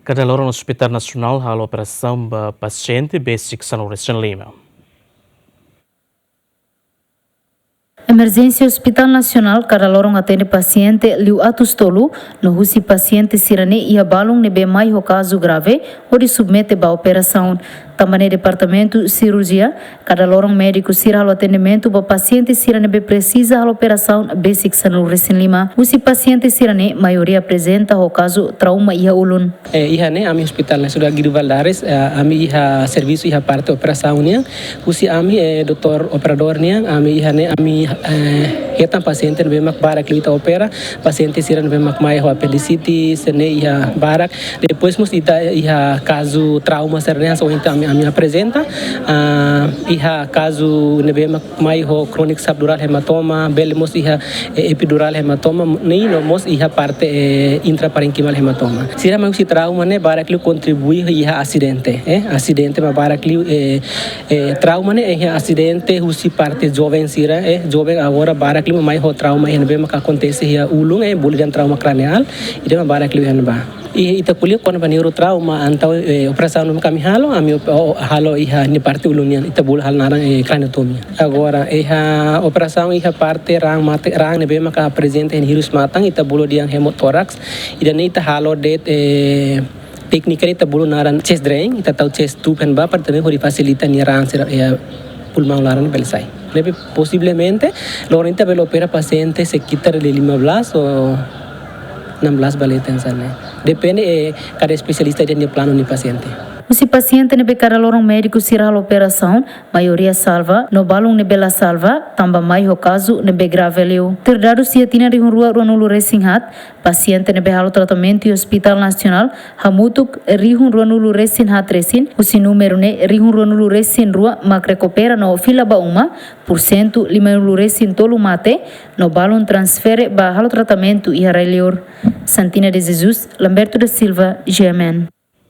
Cada lorong Hospital Nasional hal operação ba paciente basic São Recém Lima. Emergência Hospital Nacional cada lorong atende paciente liu atus tolu no husi paciente sirane ia balong nebe mai ho caso grave ou de submete ba operação. Também departamento cirurgia cada lorong médico sira halo atendimento ba paciente sirane be precisa halo operação basic São Recém Lima. Husi paciente sirane maioria apresenta ho caso trauma ia ulun. Iha ne ami hospital na sudah Guido Valdares ami iha serviço iha parte operação nia. Husi ami doktor operador nia ami iha ne ami hetan paciente be mak barak lita opera paciente siran be mak mai ho apendicitis ne iha barak depois mus ita iha caso trauma serne so então ami apresenta iha caso ne be mak mai ho chronic subdural hematoma belemos iha epidural hematoma nem no mos iha parte intraparenquimal hematoma sira mak si trauma ne barak lu contribui iha acidente acidente ma barak lu trauma ne iha acidente husi parte jovem sira jovem agora barak lu mai ho trauma hen be mak acontece ia ulung bulidan trauma cranial ide ma barak lu hen ba ita kuliah kon ba neurotrauma antau operação no kami halo ami halo iha ni parte ulunian ita bul hal narang craniotomia agora iha operação iha parte rang mate rang ne be mak presente en hirus matang ita bulu diang hemothorax ida ne ita halo det teknika ita bulu naran chest drain ita tau chest tube hen ba parte ne hori facilita ni rang pulmão laran belsai lebe possivelmente lorenta belo opera paciente se quita de lima blas o 16 baletas né depende cada especialista de plano ni paciente. Se paciente nebe cada lorong médico sira a operação, maioria salva, no balong nebe la salva, tamba mai ho caso nebe grave leu. Ter dado se atina de rua Ronulu Resinhat, paciente nebe halo tratamento e Hospital Nacional, hamutuk rihun Ronulu Resinhat resin, o si número ne rihun Ronulu Resin rua mak recupera no fila ba uma, % lima Ronulu Resin tolu mate, no balong transfere ba halo tratamento e harelior. Santina de Jesus, Lamberto da Silva, GMN.